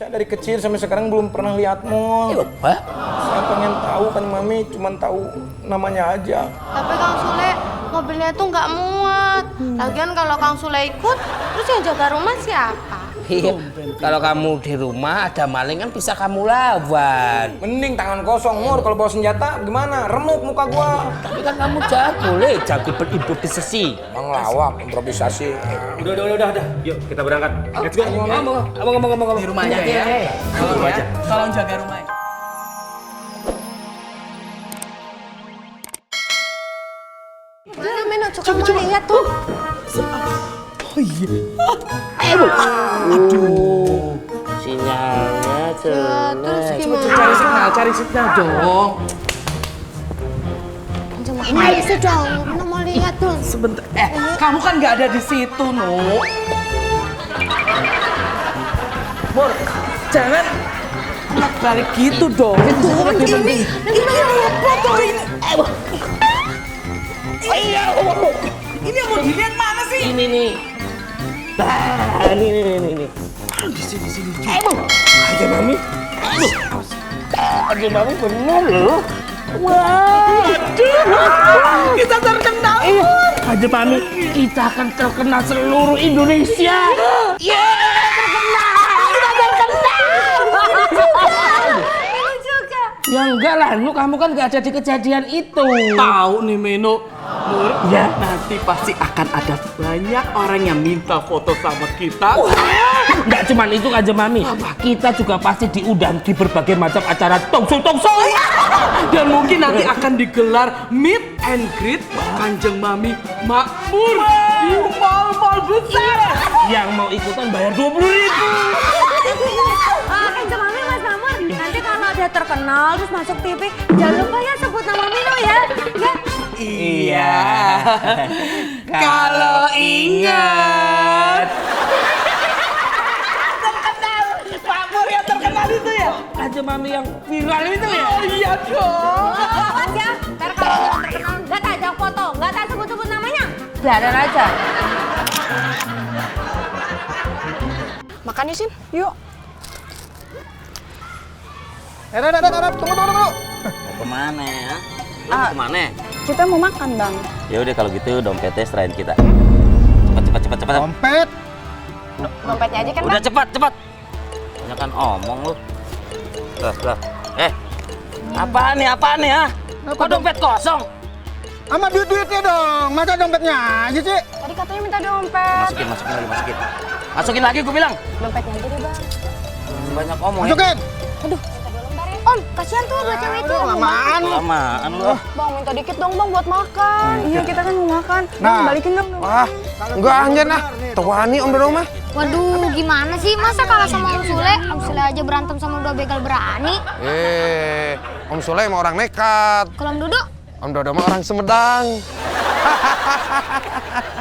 Saya dari kecil sampai sekarang belum pernah lihat mall. Apa? Saya pengen tahu kan Mami, cuman tahu namanya aja. Tapi Kang Sule, mobilnya tuh nggak muat. Lagian kalau Kang Sule ikut, terus yang jaga rumah siapa? Iya, kalau kamu di rumah ada maling kan bisa kamu lawan. Mending tangan kosong, Mur. Kalau bawa senjata gimana? Remuk muka gua. Tapi kan kamu jago berimprovisasi. Emang lawak, improvisasi. Udah. Yuk, kita berangkat. Let's go. Ngomong. Di rumahnya ya. Tunggu aja. Tolong jaga rumahnya. Mana Meno? Coba lihat tuh. Aduh, sinyalnya Terus jelek. gimana? Cari signal dong. Ini sih dong, Meno mau lihat tuh. Sebentar. Kamu kan nggak ada di situ, Nu. Mur, jangan balik gitu dong. Itu lebih penting. Ini yang mau dilihat mana sih? Ini nih. Nah, ini. Di sini. Aja Mami. Aja Mami bener loh. Wah, Kita terkenal. Aja Mami, kita akan terkenal seluruh Indonesia. Meno juga. Ya enggak lah, lu kamu kan nggak ada di kejadian itu. Tahu nih Meno, Nur, Ya. nanti pasti akan ada banyak orang yang minta foto sama kita. Nggak cuman itu aja Mami, kita juga pasti diundang di berbagai macam acara talkshow. Dan mungkin nanti akan digelar meet and greet Kanjeng Mami Makmur di mal-mal besar. Yang mau ikutan bayar 20.000. Kanjeng Mami, Mas Mamur, nanti kalau ada terkenal terus masuk TV, jangan lupa ya sebut nama Mino ya. Ya. Iya. Kalau ingat. Makmur yang terkenal itu ya? Aja Mami yang viral itu ya. Oh iya dong. Awas ya, ntar kalau udah terkenal nggak tak ajak foto, nggak tak sebut-sebut namanya. Biarin aja. Makan yuk, Sin. Yuk. Tunggu. Mau kemana ya? Lu mau kemana? Kita mau makan, Bang. Ya udah kalau gitu dompetnya serahin kita. Cepet. Dompet. Dompetnya aja kan, Udah cepat. Banyak kan omong lu. Lah. Apaan nih ya? Kok dompet kosong? Sama duit-duitnya dong. Masa dompetnya aja sih? Tadi katanya minta dompet. Masukin. Masukin lagi gue bilang. Dompetnya aja deh, Bang. Banyak omong ya. Masukin. Om, kasihan tuh buat cewek itu. Lamaan lu. Lamaan lu. Bang, minta dikit dong, Bang, buat makan. Iya, kita kan mau makan. Nah. Bang, balikin dong. Wah, enggak anjen ah. Tewani Om Dodo mah. Waduh, gimana sih? Masa kalah sama Om Sule aja berantem sama dua begal berani? Om Sule emang orang nekat. Kalau Om Dodo? Om Dodo mah orang Sumedang.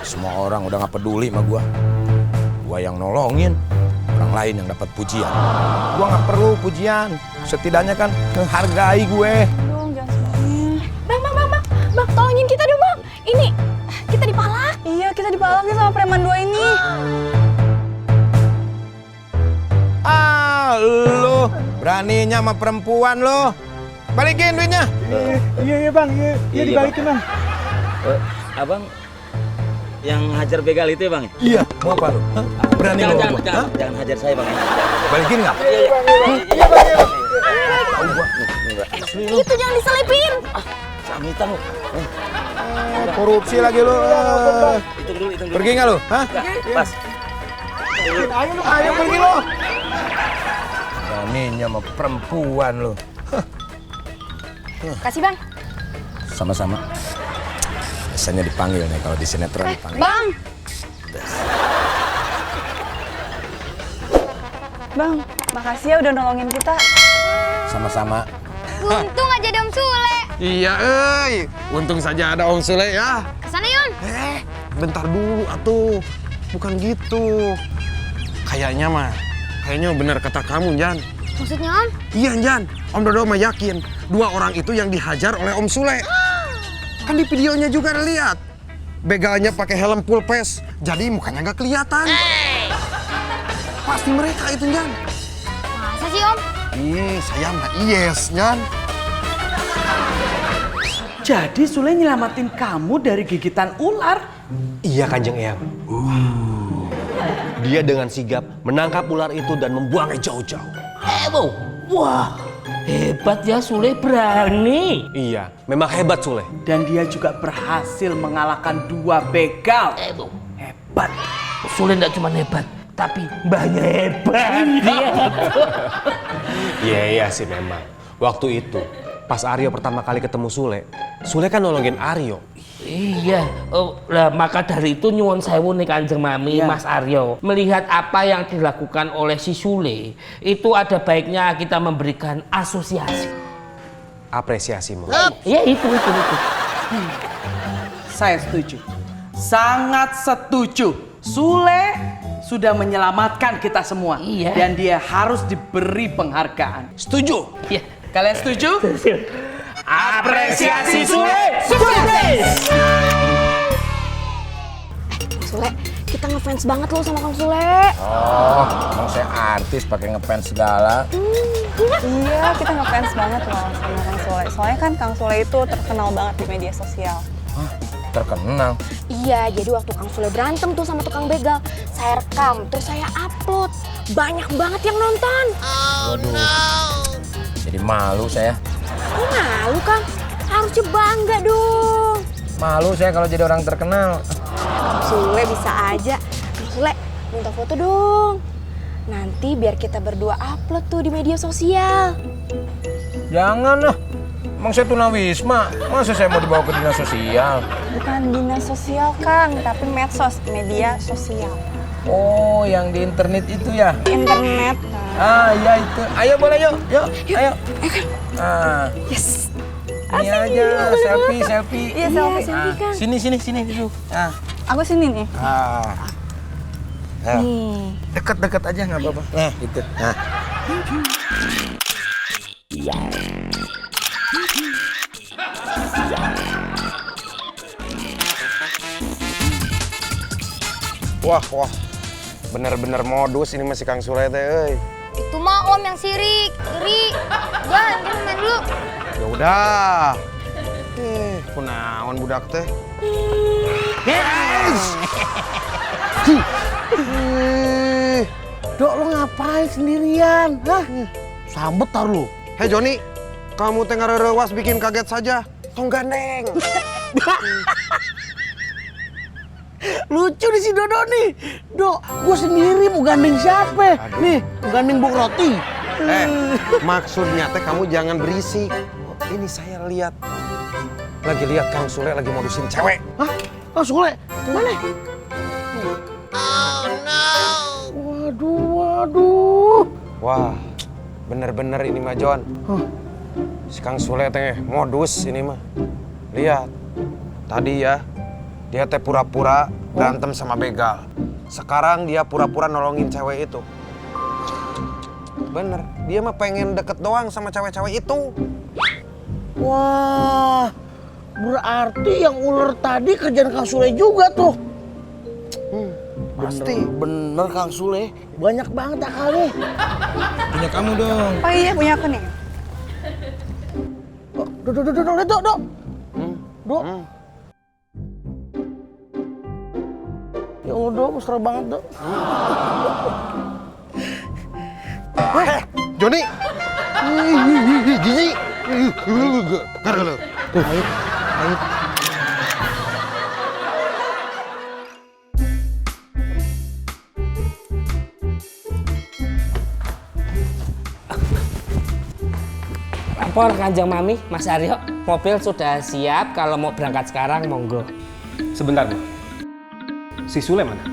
Semua orang udah nggak peduli sama gua. Gua yang nolongin, orang lain yang dapat pujian. Gua nggak perlu pujian. Setidaknya kan menghargai gue. Dong, jangan semangat. Bang, tolongin kita dong, Bang. Ini, kita dipalak. Iya, kita dipalakin sama preman dua ini. Lu beraninya sama perempuan lo. Balikin duitnya. Iya Bang, iya dibalikin Bang. Abang yang hajar begal itu ya Bang? Iya, mau apa lu? Hah? Berani lo gua? Hah? Jangan hajar saya Bang. Balikin nggak? Itu jangan diselipin. Samitan lu. Korupsi lagi lu. Hitung dulu. Pergi nggak lu? Hah? Pas. Ayo pergi lu. Beraninya sama perempuan lu. Kasih, Bang. Sama-sama. Biasanya dipanggil nih kalau di sinetron dipanggil. Bang. Bang, makasih ya udah nolongin kita. Sama-sama. Untung aja ada Om Sule. Iya, untung saja ada Om Sule ya. Kesana, Yon. Bentar dulu atuh. Bukan gitu. Kayaknya bener kata kamu, Jan. Maksudnya, Om? Iya, Jan. Om Dodo mah yakin dua orang itu yang dihajar oleh Om Sule. Kan di videonya juga ada lihat. Begalnya pakai helm full face, jadi mukanya nggak kelihatan. Pasti mereka itu, Jan. Masa sih Om? Ih, saya mah yes, Nyan. Jadi Sule nyelamatin kamu dari gigitan ular? Iya Kanjeng Eyang. Dia dengan sigap menangkap ular itu dan membuangnya jauh-jauh. Wah, hebat ya Sule, berani. Iya, memang hebat Sule. Dan dia juga berhasil mengalahkan 2 begal. Hebat. Sule tidak cuma hebat, tapi mbahnya hebat. Iya sih memang. Waktu itu, pas Aryo pertama kali ketemu Sule kan nolongin Aryo. Iya, lah maka dari itu nyuwun sewu nih Kanjeng Mami, Mas Aryo. Melihat apa yang dilakukan oleh si Sule, itu ada baiknya kita memberikan asosiasi. Apresiasi mau. Iya itu. Saya setuju. Sangat setuju. Sule sudah menyelamatkan kita semua. Iya. Dan dia harus diberi penghargaan. Setuju. Iya. Kalian setuju? Apresiasi Sule. Sule, kita ngefans banget loh sama Kang Sule. Oh, emang saya artis pakai ngefans segala. Iya, kita ngefans banget loh sama Kang Sule. Soalnya kan Kang Sule itu terkenal banget di media sosial. Hah, terkenal. Iya, jadi waktu Kang Sule berantem tuh sama tukang begal, saya rekam, terus saya upload. Banyak banget yang nonton. Waduh. Jadi malu saya. Kok malu, Kang? Harusnya bangga dong. Malu saya kalau jadi orang terkenal. Sule bisa aja. Kang Sule, minta foto dong. Nanti biar kita berdua upload tuh di media sosial. Jangan lah. Emang saya tunawisma. Masa saya mau dibawa ke dinas sosial? Bukan dinas sosial, Kang, tapi medsos, media sosial. Oh, yang di internet itu ya? Internet. Ah, iya itu. Ayo boleh yuk. Ayo. Ah. Yes. Ini aja selfie. Iya, selfie. Selfie, Kang. Sini duduk. Ah. Aku sini nih. Ah. Nih. Deket aja nggak apa-apa. Nah, gitu. Nah. Wah. Bener-bener modus ini masih Kang Sule teh, euy. Itu mah Om yang sirik. Iri. Jangan, kita main dulu. Ya udah. Kunaon budak teh? Dok, lo ngapain sendirian? Hah? Sambet tar lu. Hei Joni, kamu teh ngarerewas bikin kaget saja. Tong gandeng. Lucu nih si Dodo nih. Dok, gue sendiri mau gandeng siapa? Nih, mau gandeng Bung Roti. Maksudnya teh kamu jangan berisik. Ini saya lihat. Lagi lihat Kang Sule lagi modusin cewek. Hah? Kang Sule, mana? Waduh. Wah, bener-bener ini mah Jon. Si Kang Sule teh modus ini mah. Lihat, tadi ya, dia teh pura-pura berantem sama begal. Sekarang dia pura-pura nolongin cewek itu. Bener, dia mah pengen deket doang sama cewek-cewek itu. Wah, berarti yang ular tadi kerjaan Kang Sule juga tuh. Pasti. Bener Kang Sule, banyak banget akalnya. Punya kamu dong. Oh iya, punya aku nih. Dok. Dok. Ya Allah, Dok, mesra banget, Dok. Joni! Jijik! Gara-gara. Ayo. Lapor Kanjeng Mami, Mas Aryo. Mobil sudah siap, kalau mau berangkat sekarang monggo. Sebentar, Bu. Si Sule mana?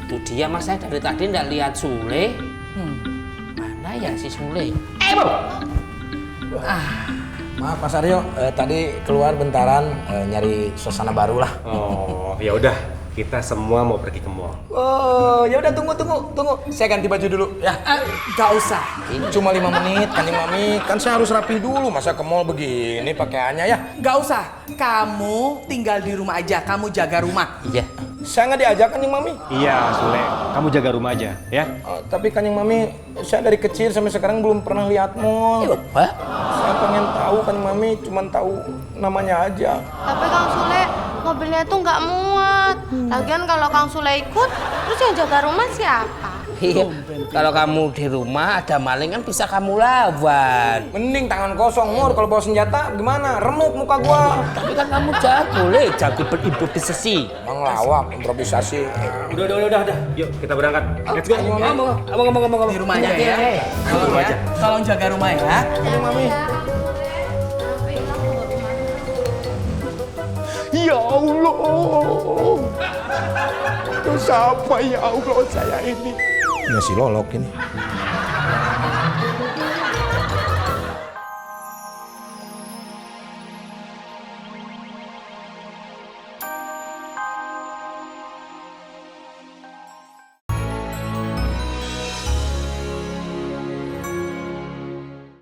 Itu dia Mas, saya dari tadi nggak lihat Sule. Mana ya si Sule? Maaf Mas Aryo, tadi keluar bentaran nyari suasana baru lah. Oh, ya udah. Kita semua mau pergi ke mall. Oh, ya udah tunggu. Saya ganti baju dulu ya. Gak usah. Ini cuma 5 menit, Kanjeng Mami. Kan saya harus rapi dulu, masa ke mall begini pakaiannya ya. Gak usah. Kamu tinggal di rumah aja. Kamu jaga rumah. Iya. Saya nggak diajak Kanjeng Mami. Iya, Sule. Kamu jaga rumah aja, ya. Tapi Kanjeng Mami, saya dari kecil sampai sekarang belum pernah lihat mall. Hah? Saya pengen tahu Kanjeng Mami, cuman tahu namanya aja. Tapi Kang Sule, mobilnya tuh nggak muat. Lagian kalau Kang Sule ikut, terus yang jaga rumah siapa? Iya, kalau kamu di rumah ada maling kan bisa kamu lawan. Mending tangan kosong, Mur. Kalau bawa senjata gimana? Remuk muka gua. Tapi kan kamu jago berimprovisasi. Mengelawak, improvisasi. Udah. Yuk, kita berangkat. Let's go. Ngomong. Di rumahnya ya. Tolong ya. Tolong jaga rumah ya. Mami. Ya Allah, dosa apa ya Allah saya ini? Ya si Lolok ini.